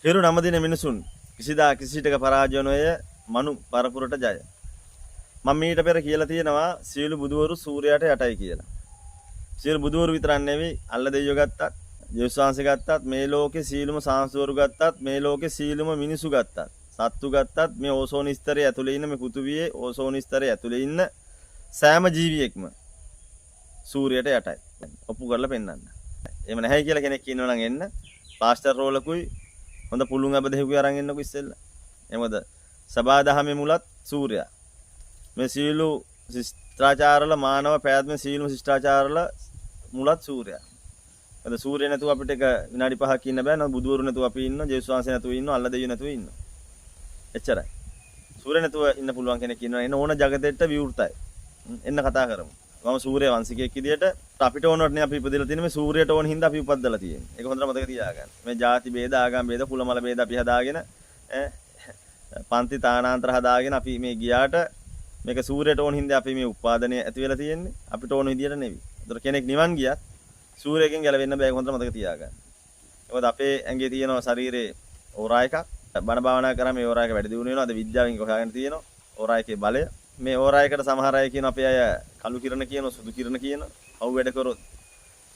හිරු නම දින මිනිසුන් කිසිදා කිසිටක පරාජය නොය මනු පරපුරට ජය. මම මීට පෙර කියලා තියෙනවා සියලු බුදුවරු සූර්යයට යටයි කියලා. සියලු බුදුවරු විතරක් නෙවෙයි අල්ල දෙයියෝ ගත්තත්, ජේසුස්වහන්සේ ගත්තත්, මේ ලෝකේ සීලුම සාංශවරු ගත්තත්, මේ ලෝකේ සීලුම මිනිසු ගත්තත්, සත්තු ගත්තත් මේ ඕසෝන ස්තරයේ ඇතුලේ ඉන්න මේ පෘථුවියේ ඕසෝන ස්තරයේ ඇතුලේ ඉන්න සෑම ජීවියෙක්ම සූර්යයට යටයි. ඔප්පු කරලා පෙන්නන්න. එහෙම නැහැ කියලා කෙනෙක් කියනවා නම් එන්න. පාස්ටර් රෝලකුයි හොඳ පුළුන් අබ දෙහිකුයි අරන් එන්නකෝ ඉස්සෙල්ලා. එහෙමද? සබාදහමේ මුලත් සූර්යයා. මේ සීලු ශිෂ්ටාචාරවල මානව පැවැත්ම සීලුම ශිෂ්ටාචාරවල මුලත් සූර්යයා. අද සූර්ය නැතුව අපිට එක විනාඩි 5ක් ඉන්න බෑ. නමුත් බුදුවරු නැතුව අපි ඉන්නවා, ජේසුස් වහන්සේ නැතුව ඉන්නවා, අල්ලා දෙවියෝ නැතුව ඉන්නවා. එච්චරයි. සූර්ය නැතුව ඉන්න පුළුවන් කෙනෙක් ඉන්නවා. එන ඕන జగතෙට විවෘතයි. එන්න කතා කරමු. මම සූර්ය වංශිකයෙක් විදියට අපිට ඕනවට නේ අපි ඉපදෙලා තියෙන්නේ මේ සූර්යයට ඕන හින්දා අපි උපද්දලා තියෙන්නේ. ඒක හොඳට මතක තියාගන්න. මේ ಜಾති ભેද, ආගම් ભેද, කුල මල ભેද අපි හදාගෙන පන්ති තානාන්තර හදාගෙන අපි මේ ගියාට මේක සූර්යයට ඕන හින්දා අපි මේ උපාදනය ඇති වෙලා තියෙන්නේ. අපිට ඕන විදියට නෙවෙයි. ඒතර කෙනෙක් නිවන් ගියත් සූර්යයෙන් ගැලවෙන්න බෑ. ඒක හොඳට මතක තියාගන්න. මොකද අපේ ඇඟේ තියෙන ශරීරයේ ඕරා එකක්. බණ භාවනා කරාම මේ ඕරා එක වැඩි දියුණු වෙනවා. අද විද්‍යාවෙන් හොයාගෙන තියෙනවා. ඕරා එකේ බලය. මේ ඕරා එකට සමහර අය කියන අපේ අය කළු කිරණ කියනවා, සුදු කිරණ කියනවා. අවු වැඩ කරොත්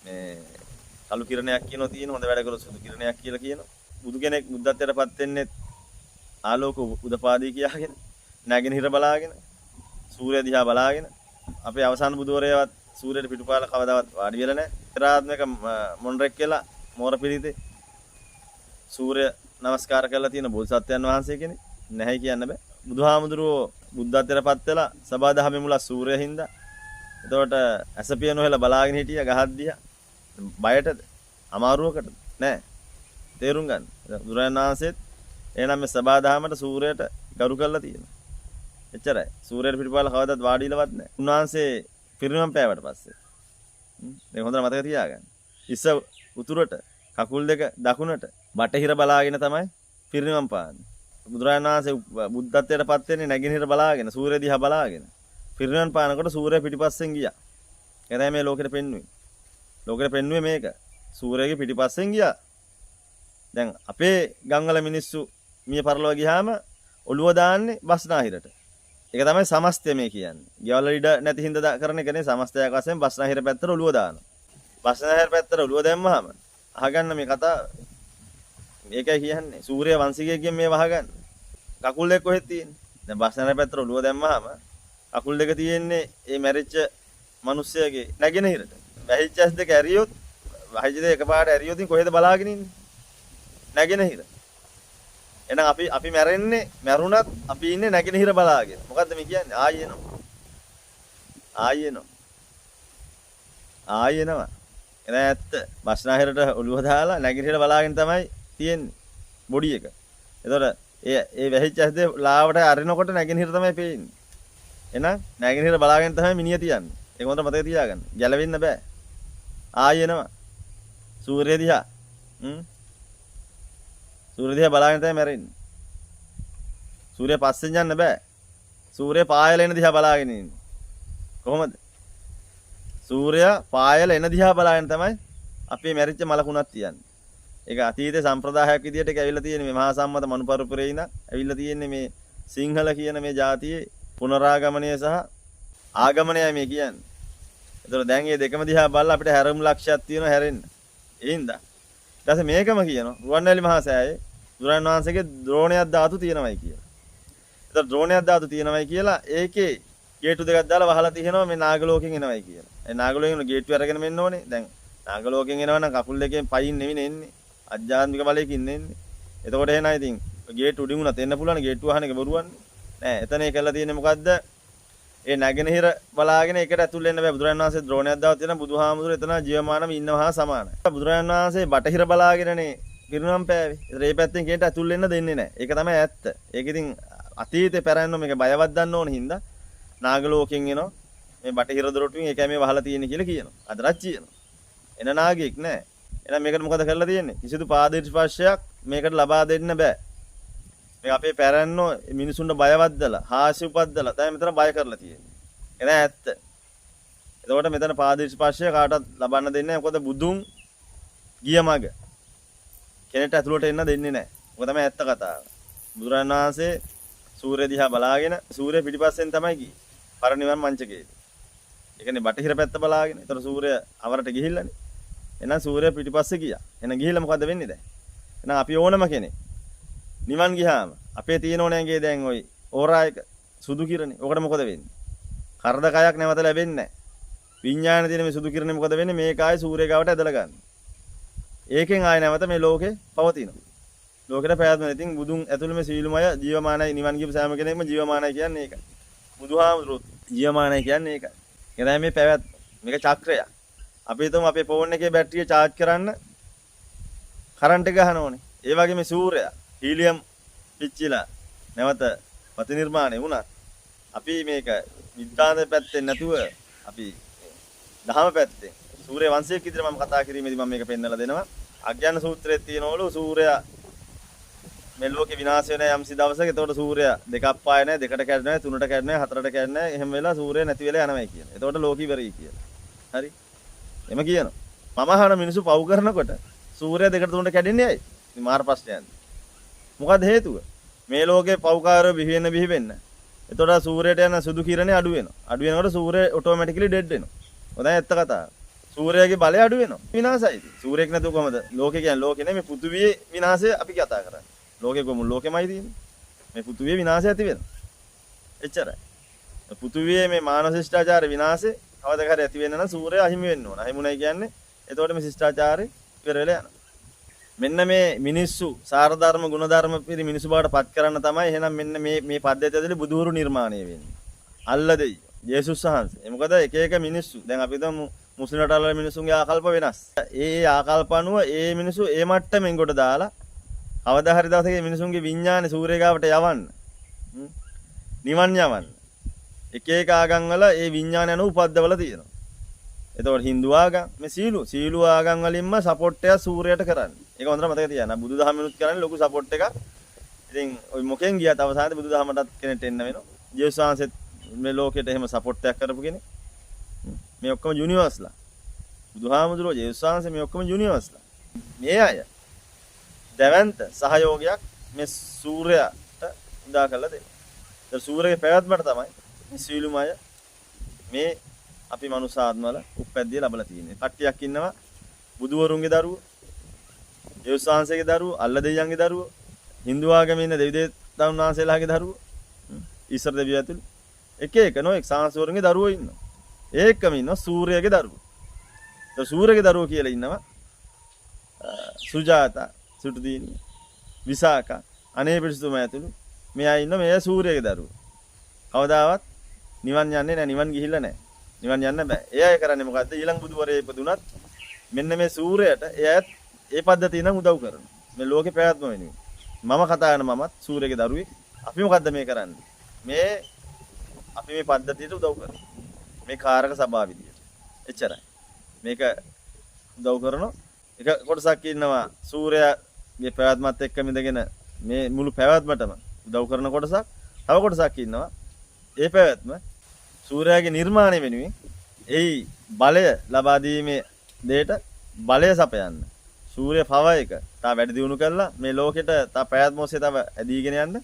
මේ කළු කිරණයක් කියනවා තියෙන, හොඳ වැඩ කරොත් සුදු කිරණයක් කියලා කියනවා. බුදු කෙනෙක් බුද්ධත්වයටපත් වෙන්නේ ආලෝක උදපාදී කියාගෙන, නැගෙනහිර බලාගෙන, සූර්ය දිහා බලාගෙන. අපේ අවසාන බුදුවරයවත් සූර්යයට පිටුපාල කවදාවත් වාඩි වෙලා නැහැ. ත්‍රාත්මක මොණරෙක් කියලා මෝර පිළිතේ සූර්ය නමස්කාර කරලා තියෙන බෝසත්යන් වහන්සේ කෙනෙක් නැහැ කියන්න බෑ. බුදුහාමුදුරුවෝ බුද්ධත්වයටපත් වෙලා සබාදහමේ මුල සූර්යය හින්දා. එතකොට ඇසපිය නොහෙලා බලාගෙන හිටියා ගහක් දිහා. බයටද? අමාරුවකටද? නෑ. තේරුම් ගන්න. බුදුරජාණන් වහන්සේත් එහෙනම් මේ සබාදහමට සූර්යයට ගරු කරලා තියෙනවා. එච්චරයි. සූර්යයට පිටුපාල කවදාවත් වාඩිලවත් නෑ. උන්වහන්සේ පිරිනමන පෑවට පස්සේ. මේක හොඳට මතක තියාගන්න. ඉස්ස උතුරට කකුල් දෙක දකුණට බටහිර බලාගෙන තමයි පිරිනමන පාන්නේ. බුදුරජාණන් වහන්සේ බුද්ධත්වයටපත් වෙන්නේ නැගෙනහිර බලාගෙන, සූර්ය දිහා බලාගෙන. පිරිනමන පානකොට සූර්ය පිටිපස්සෙන් ගියා. ඒ තමයි මේ ලෝකෙට පෙන්වුවේ. ලෝකෙට පෙන්වුවේ මේක. සූර්යගේ පිටිපස්සෙන් ගියා. දැන් අපේ ගම්වල මිනිස්සු මිය පරලොව ගියාම ඔළුව දාන්නේ බස්නාහිරට. ඒක තමයි සමස්තය මේ කියන්නේ. ගෙවල් ඉඩ නැති හින්දා කරන එක නේ සමස්තයක් වශයෙන් බස්නාහිර පැත්තට ඔළුව දානවා. බස්නාහිර පැත්තට ඔළුව දැම්මහම අහගන්න මේ කතාව. මේකයි කියන්නේ සූර්ය වංශිකයෙක්ගෙන් මේ වහගන්න. කකුල් දෙක කොහෙද තියෙන්නේ? දැන් බස්නාහිර පැත්තට ඔළුව දැම්මහම කකුල් දෙක තියෙන්නේ මේ මැරිච්ච මිනිස්සයාගේ නැගෙනහිරට. වැහිච්ච ඇස් දෙක ඇරියොත් වහිච්ච දෙක එකපාරට ඇරියොත් කොහෙද බලාගෙන ඉන්නේ? නැගෙනහිර. එහෙනම් අපි මැරෙන්නේ මැරුණත් අපි ඉන්නේ නැගෙනහිර බලාගෙන. මොකද්ද මේ කියන්නේ? ආයෙ එනවා. එන ඇත්ත. බස්නාහිරට ඔළුව දාලා නැගෙනහිර බලාගෙන තමයි තියෙන්නේ. බොඩි එක. එතකොට ඒ වැහිච්ච ඇස් දෙක ලාවට අරිනකොට නැගෙනහිර තමයි පේන්නේ. එහෙනම් නැගෙනහිර බලාගෙන තමයි මිනිහ තියන්නේ. ඒක හොඳට මතක තියාගන්න. ගැලවෙන්න බෑ. ආයෙ එනවා. සූර්ය දිහා. සූර්ය දිහා බලාගෙන තමයි මැරෙන්නේ. සූර්ය පස්සෙන් යන්න බෑ. සූර්ය පායල එන දිහා බලාගෙන ඉන්නේ. කොහොමද? සූර්ය පායල එන දිහා බලාගෙන තමයි අපේ මැරිච්ච මලකුණක් තියන්නේ. ඒක අතීතේ සම්ප්‍රදායක් විදියට ඒක ඇවිල්ලා තියෙන්නේ මේ මහා සම්මත මනුපරපුරේ ඉඳන් ඇවිල්ලා තියෙන්නේ මේ සිංහල කියන මේ ජාතියේ පුනරාගමනය සහ ආගමනයයි මේ කියන්නේ. ඒතකොට දැන් මේ දෙකම දිහා බලලා අපිට හැරම් ලක්ෂයක් තියෙනවා හැරෙන්න. ඒ හින්දා ඊට පස්සේ මේකම කියනවා රුවන්වැලි මහා සෑයේ බුදුරන් වහන්සේගේ ද්‍රෝණයක් ධාතු තියෙනවයි කියලා. ඒතකොට ද්‍රෝණයක් ධාතු තියෙනවයි කියලා ඒකේ ගේට්ටු දෙකක් දාලා වහලා තියෙනවා මේ නාගලෝකෙන් එනවයි කියලා. ඒ නාගලෝකෙන් ගේට්ටු අරගෙන මෙන්න ඕනේ. දැන් නාගලෝකෙන් එනවනම් කකුල් දෙකෙන් පයින් නෙවෙයි එන්නේ. අධ්‍යාත්මික බලයකින් එන්නේ. එතකොට එහෙනම් ඉතින් ගේට්ටු උඩින් උනත් එන්න පුළුවන්. ගේට්ටු වහන එක බොරුවන්නේ. නෑ එතන ඒ කරලා තියෙන්නේ මොකද්ද? ඒ නැගෙනහිර බලාගෙන ඒකට ඇතුල් වෙන්න බෑ. බුදුරජාණන් වහන්සේ ද්‍රෝණයක් දාලා තියෙන බුදුහාමුදුරුවෝ එතන ජීවමානව ඉන්නවා සමානයි. බුදුරජාණන් වහන්සේ බටහිර බලාගෙනනේ පිරුණම් පෑවේ. ඒතර මේ පැත්තෙන් කෙනෙක්ට ඇතුල් වෙන්න දෙන්නේ නෑ. ඒක තමයි ඇත්ත. ඒක ඉතින් අතීතේ පැරැන්නෝ මේක බයවත් දන්න ඕන හින්දා නාගලෝකෙන් එනවා. මේ බටහිර දොරටුවෙන් ඒකයි මේ වහලා තියෙන්නේ කියලා කියනවා. අදටත් කියනවා. එන නාගයෙක් නෑ. එහෙනම් මේකට මොකද කරලා තියෙන්නේ? කිසිදු පාදේශ ස්පර්ශයක් මේකට ලබා දෙන්න බෑ. මේ අපේ පැරැන්නෝ මිනිසුන්ට බයවද්දලා, හාස්‍ය උපද්දලා තමයි මෙතන බය කරලා තියෙන්නේ. එන ඇත්ත. එතකොට මෙතන පාදේශ ස්පර්ශය කාටවත් ලබන්න දෙන්නේ නැහැ. මොකද බුදුන් ගිය මඟ කෙනෙක්ට ඇතුළට එන්න දෙන්නේ නැහැ. ඔක තමයි ඇත්ත කතාව. බුදුරජාණන් වහන්සේ සූර්ය දිහා බලාගෙන සූර්ය පිටිපස්සෙන් තමයි ගියේ. පරිනිවන් මංචකයේදී. ඒ කියන්නේ බටහිර පැත්ත බලාගෙන. ඒතර සූර්ය අවරට ගිහිල්ලානේ. එහෙනම් සූර්ය පිටිපස්සේ ගියා. එහෙනම් ගිහිල්ලා මොකද වෙන්නේ දැන්? එහෙනම් අපි ඕනම කෙනෙක් නිවන් ගියාම අපේ තියෙන ඕනෑගේ දැන් ওই ඕරා එක සුදු කිරණේ. ඔකට මොකද වෙන්නේ? කරදකයක් නැවත ලැබෙන්නේ නැහැ. විඥානේ තියෙන මේ සුදු කිරණේ මොකද වෙන්නේ? මේක ආයේ සූර්ය ගාවට ඇදලා ගන්න. ඒකෙන් ආයේ නැවත මේ ලෝකේ පවතිනවා. ලෝකෙට පැවැත්ම. ඉතින් බුදුන් ඇතුළේ මේ සීලමය ජීවමානයි නිවන් ගිය සෑම කෙනෙක්ම ජීවමානයි කියන්නේ ඒකයි. බුදුහාමුදුරුවෝ ජීවමානයි කියන්නේ ඒකයි. එතන මේ පැවැත්ම. මේක චක්‍රයක්. අපි හිතමු අපේ ෆෝන් එකේ බැටරිය charge කරන්න කරන්ට් එක ගහන ඕනේ. ඒ වගේ මේ සූර්යයා හීලියම් පිච්චිලා නැවත ප්‍රතිනිර්මාණය වුණා. අපි මේක විද්‍යාන පැත්තෙන් නැතුව අපි දහම පැත්තෙන් සූර්ය වංශයේ විදිහට මම කතා කිරීමේදී මම මේක පෙන්වලා දෙනවා. අඥාන සූත්‍රයේ තියෙනවලු සූර්යයා මේ ලෝකේ විනාශ වෙන යම්සි දවසක එතකොට සූර්යයා දෙකක් පාය නැහැ, දෙකට කැඩෙන්නේ නැහැ, තුනට කැඩෙන්නේ නැහැ, හතරට කැඩෙන්නේ නැහැ. එහෙම වෙලා සූර්යය නැති වෙලා යනවා කියන. එතකොට ලෝක ඉවරයි කියලා. හරි? එම කියනවා. මම අහන මිනිස්සු පව් කරනකොට සූර්යය දෙකට තුනට කැඩෙන්නේ ඇයි? ඉතින් මාර ප්‍රශ්නයක්. මොකද හේතුව? මේ ලෝකේ පව්කාරව බිහි වෙන්න. එතකොට සූර්යයට යන සුදු කිරණේ අඩු වෙනවා. අඩු වෙනකොට සූර්යය ඔටෝමැටිකලි ඩෙඩ් වෙනවා. ඔතන ඇත්ත කතාව. සූර්යයාගේ බලය අඩු වෙනවා. විනාශයි. සූර්යෙක් නැතුව කොහමද? ලෝකේ කියන්නේ ලෝකේ නෙමෙයි පෘථිවියේ විනාශය අපි කතා කරන්නේ. ලෝකේ කොමුල් ලෝකෙමයි තියෙන්නේ. මේ පෘථිවියේ විනාශය ඇති වෙනවා. එච්චරයි. පෘථිවියේ මේ මානව ශිෂ්ටාචාර විනාශය කවදාක හරි ඇති වෙන්න නම් සූර්යය අහිමි වෙන්න ඕන. අහිමුණයි කියන්නේ එතකොට මේ ශිෂ්ටාචාරය ඉවර වෙලා යනවා. මෙන්න මේ මිනිස්සු සාර ධර්ම ගුණ ධර්ම පිරි මිනිස්සු බවට පත් කරන්න තමයි එහෙනම් මෙන්න මේ පද්ධතිය ඇතුලේ බුදුහුරු නිර්මාණය වෙන්නේ. අල්ල දෙයි. යේසුස් වහන්සේ. මොකද එක එක මිනිස්සු දැන් අපි හිතමු මුස්ලිම් රටවල මිනිසුන්ගේ ආකල්ප වෙනස්. ඒ ආකල්ප අනුව ඒ මිනිස්සු ඒ මට්ටමින් කොට දාලා අවදා හරි දවසක මිනිසුන්ගේ විඥානේ සූර්ය ගාවට යවන්න. නිවන් යවන්න. එක එක ආගම් වල ඒ විඥාන යන උපද්දවල තියෙනවා. එතකොට Hindu ආගම් මේ සීළු ආගම් වලින්ම සපෝට් එක සූර්යයට කරන්නේ. ඒක හොඳට මතක තියාගන්න. බුදුදහමෙනුත් කරන්නේ ලොකු සපෝට් එකක්. ඉතින් ওই මොකෙන් ගියත් අවසානයේ බුදුදහමටත් කෙනෙක්ට එන්න වෙනවා. ජේසුස් වහන්සේත් මේ ලෝකෙට එහෙම සපෝට් එකක් කරපු කෙනෙක්. මේ ඔක්කොම යුනිවර්ස්ලා. බුදුහාමුදුරුවෝ ජේසුස් වහන්සේ මේ ඔක්කොම යුනිවර්ස්ලා. මේ අය දැවැන්ත සහයෝගයක් මේ සූර්යයාට උදා කරලා දෙනවා. ඒ සූර්යගේ පැවැත්මට තමයි මේ සීලුමය මේ අපි මනුසාත්මවල උප්පැද්දිය ලැබලා තියෙන්නේ. කට්ටියක් ඉන්නවා බුදුවරුන්ගේ දරුවෝ, ජේසුස් වහන්සේගේ දරුවෝ, අල්ල දෙවියන්ගේ දරුවෝ, Hindu ආගමේ ඉන්න දෙවි දේවතාවුන් වහන්සේලාගේ දරුවෝ, ඊශ්වර දෙවියෝ ඇතුළු එක නොඑක් සාංශවරුන්ගේ දරුවෝ ඉන්නවා. ඒකම ඉන්නවා සූර්යගේ දරුවෝ. ඒ සූර්යගේ දරුවෝ කියලා ඉන්නවා සුජාතා, සුටුදීනි, විසාකා, අනේ පිරිසුම ඇතුළු මෙයා ඉන්න මේ සූර්යගේ දරුවෝ. කවදාවත් නිවන් යන්නේ නැහැ, නිවන් ගිහිල්ලා නැහැ. නිවන් යන්න බෑ. ඒ අය කරන්නේ මොකද්ද? ඊළඟ බුදුවරේ ඉපදුනත් මෙන්න මේ සූර්යයට එයත් ඒ පද්ධතිය නම් උදව් කරනවා. මේ ලෝකේ පැවැත්ම වෙනුවෙන්. මම කතා කරන මමත් සූර්යගේ දරුවෙක්. අපි මොකද්ද මේ කරන්නේ? මේ අපි මේ පද්ධතියට උදව් කරනවා. මේ කාරක සභාව විදියට. එච්චරයි. මේක උදව් කරන එක කොටසක් ඉන්නවා සූර්යයාගේ පැවැත්මත් එක්ක මිදගෙන මේ මුළු පැවැත්මටම උදව් කරන කොටසක්. තව කොටසක් ඉන්නවා ඒ පැවැත්ම සූර්යයාගේ නිර්මාණය වෙනුවෙන් එයි බලය ලබා දීමේ දෙයට බලය සපයන්න. සූර්ය පව එක තා වැඩි දියුණු කරලා මේ ලෝකෙට තා පැවැත්ම ඔස්සේ තව ඇදීගෙන යන්න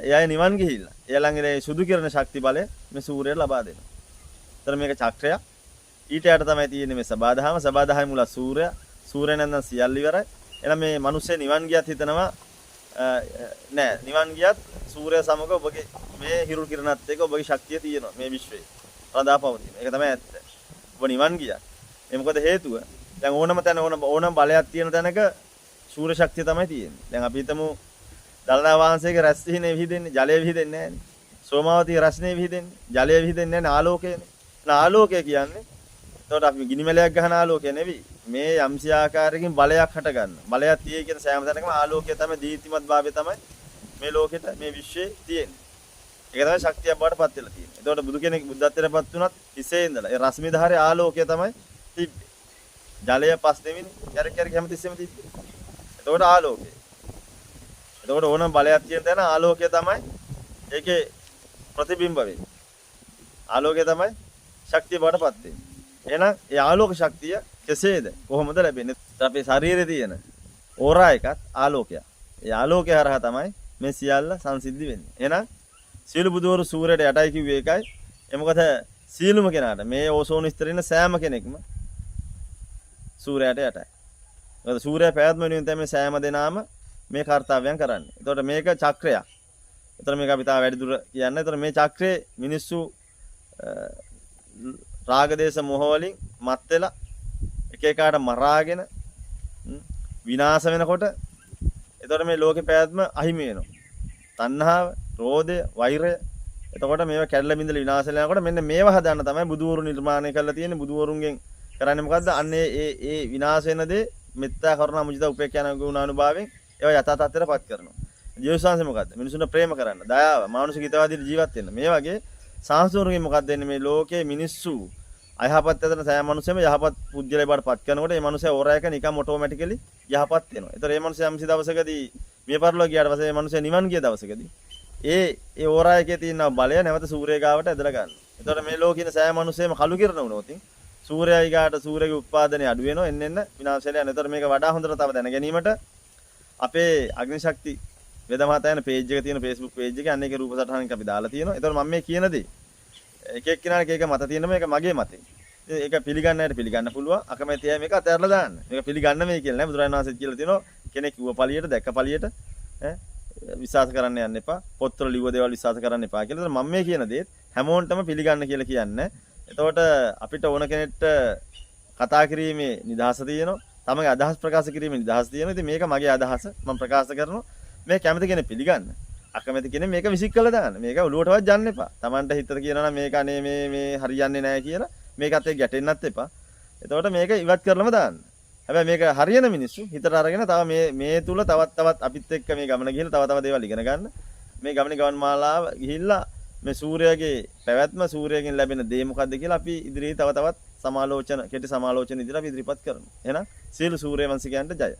එයයි නිවන් ගිහිල්ලා. එයාලගේ සුදු කිරණ ශක්ති බලය මේ සූර්යයට ලබා දෙනවා. ඒතර මේක චක්‍රයක්. ඊට යට තමයි තියෙන්නේ මේ සබාදහම. සබාදහමේ මුල සූර්යයා. සූර්ය නැත්නම් සියල්ල ඉවරයි. එහෙනම් මේ මිනිස්සේ නිවන් ගියත් හිතනවා නෑ නිවන් ගියත් සූර්ය සමග ඔබගේ මේ හිරු කිරණත් එක්ක ඔබගේ ශක්තිය තියෙනවා මේ විශ්වයේ. රඳා පවතින. ඒක තමයි ඇත්ත. ඔබ නිවන් ගියා. ඒ මොකද හේතුව? දැන් ඕනම තැන ඕනම බලයක් තියෙන තැනක සූර්ය ශක්තිය තමයි තියෙන්නේ. දැන් අපි හිතමු දලනා වහන්සේගේ රැස් සිහිනේ විහිදෙන්නේ ජලය විහිදෙන්නේ නැහැනේ. සෝමාවතී රස්නේ විහිදෙන්නේ ජලය විහිදෙන්නේ නැහැ ආලෝකයනේ. ආලෝකය කියන්නේ එතකොට අපි ගිනිමැලයක් ගහන ආලෝකය නෙවෙයි. මේ යම්සි ආකාරයකින් බලයක් හට ගන්න. බලයක් තියෙයි කියන සෑම තැනකම ආලෝකය තමයි දීප්තිමත් භාවය තමයි මේ ලෝකෙට මේ විශ්වයේ තියෙන්නේ. ඒක තමයි ශක්තියක් බවට පත් වෙලා තියෙන්නේ. එතකොට බුදු කෙනෙක් බුද්ධත්වයට පත් වුණත් හිසේ ඉඳලා ඒ රශ්මි ධාරයේ ආලෝකය තමයි තිබ්බේ. ජලය පස් දෙවෙනි කැරක් හැමතිස්සෙම තිබ්බේ. එතකොට ආලෝකය. එතකොට ඕනම බලයක් තියෙන තැන ආලෝකය තමයි ඒකේ ප්‍රතිබිම්බ වෙන්නේ. ආලෝකය තමයි ශක්තිය බවට පත් වෙන්නේ. එහෙනම් ඒ ආලෝක ශක්තිය කෙසේද කොහොමද ලැබෙන්නේ? අපේ ශරීරයේ තියෙන ඕරා එකත් ආලෝකයක්. ඒ ආලෝකය හරහා තමයි මේ සියල්ල සංසිද්ධි වෙන්නේ. එහෙනම් සියලු බුදුවරු සූර්යයට යටයි කිව්වේ ඒකයි. ඒ මොකද සියලුම කෙනාට මේ ඕසෝන ස්තරේ ඉන්න සෑම කෙනෙක්ම සූර්යයට යටයි. මොකද සූර්යයා පැවැත්ම වෙනුවෙන් තමයි මේ සෑම දෙනාම මේ කාර්යයන් කරන්නේ. එතකොට මේක චක්‍රයක්. එතකොට මේක අපි තා වැඩි දුර කියන්නේ. එතකොට මේ චක්‍රේ මිනිස්සු රාගදේශ මොහ වලින් මත් වෙලා එක එකාට මරාගෙන විනාශ වෙනකොට එතකොට මේ ලෝකේ පැවැත්ම අහිමි වෙනවා. තණ්හාව, ක්‍රෝධය, වෛරය. එතකොට මේවා කැඩලා බිඳලා විනාශ වෙනකොට මෙන්න මේවා හදන්න තමයි බුදුවරු නිර්මාණය කරලා තියෙන්නේ. බුදුවරුන්ගෙන් කරන්නේ මොකද්ද? අන්නේ ඒ විනාශ වෙන දේ මෙත්තා කරුණා මුදිතා උපේක්ඛා යන ගුණානුභාවයෙන් ඒවා යථා තත්ත්වයටපත් කරනවා. ජීවසංශය මොකද්ද? මිනිසුන්ට ප්‍රේම කරන්න, දයාව, මානසික හිතවාදී ජීවත් වෙන්න. මේ වගේ සංස්කෘතියෙන් මොකක්ද වෙන්නේ මේ ලෝකයේ මිනිස්සු අයහපත් ඇතන සෑම මිනිස්සෙම යහපත් පුජ්‍යලේ බාටපත් කරනකොට මේ මිනිස්සයා ඕරායක නිකම් ඔටෝමැටිකලි යහපත් වෙනවා. ඒතර මේ මිනිස්සයා යම්සි දවසකදී මේ පරිලෝක ගියාට පස්සේ මේ මිනිස්සයා නිවන් ගිය දවසකදී ඒ ඕරායකේ තියෙන බලය නැවත සූර්යය ගාවට ඇදලා ගන්නවා. ඒතර මේ ලෝකේ ඉන්න සෑම මිනිස්සෙම කළු කිරණ වුණොත් සූර්යයයි ගාට සූර්යගේ උත්පාදනය අඩු වෙනවා එන්න විනාශයට යනවා. ඒතර මේක වඩා හොඳට තව දැන ගැනීමට අපේ අග්නිශක්ති වේදමහතා යන පේජ් එක තියෙන Facebook පේජ් එකේ අන්න ඒකේ රූප සටහනක් අපි දාලා තියෙනවා. ඒතර මම මේ කියන දේ එක එක්කිනාට එක මත තියෙන මේක මගේ මතේ. ඒක පිළිගන්න හැට පිළිගන්න පුළුවන්. අකමැති අය මේක අතහැරලා දාන්න. මේක පිළිගන්න මේ කියලා නෑ. බුදුරජාණන් වහන්සේ කියලා තියෙනවා කෙනෙක් කිව්ව පළියට දැක්ක පළියට විශ්වාස කරන්න යන්න එපා. පොත්වල ලිව්ව දේවල් විශ්වාස කරන්න එපා කියලා. ඒතර මම මේ කියන දේත් හැමෝන්ටම පිළිගන්න කියලා කියන්නේ. එතකොට අපිට ඕන කෙනෙක්ට කතා කිරීමේ නිදහස තියෙනවා. තමගේ අදහස් ප්‍රකාශ කිරීමේ නිදහස තියෙනවා. ඉතින් මේක මගේ අදහස මම ප්‍රකාශ කරනවා. මේ කැමති කෙනෙක් පිළිගන්න. අකමැති කෙනෙක් මේක විසික් කළා දාන්න. මේක ඔලුවටවත් යන්න එපා. Tamanට හිතට කියනවා නම් මේක අනේ මේ හරියන්නේ නැහැ කියලා මේකත් එක්ක ගැටෙන්නත් එපා. එතකොට මේක ඉවත් කරලම දාන්න. හැබැයි මේක හරියන මිනිස්සු හිතට අරගෙන තව මේ තුල තවත් අපිත් එක්ක මේ ගමන ගිහලා තව දේවල් ඉගෙන ගන්න. මේ ගමනේ ගමන් මාලාව ගිහිල්ලා මේ සූර්යයාගේ පැවැත්ම සූර්යයෙන් ලැබෙන දේ මොකද්ද කියලා අපි ඉදිරියේ තවත් සමාලෝචන කෙටි සමාලෝචන ඉදිරියට අපි ඉදිරිපත් කරනවා. එහෙනම් සියලු සූර්ය වංශිකයන්ට ජය.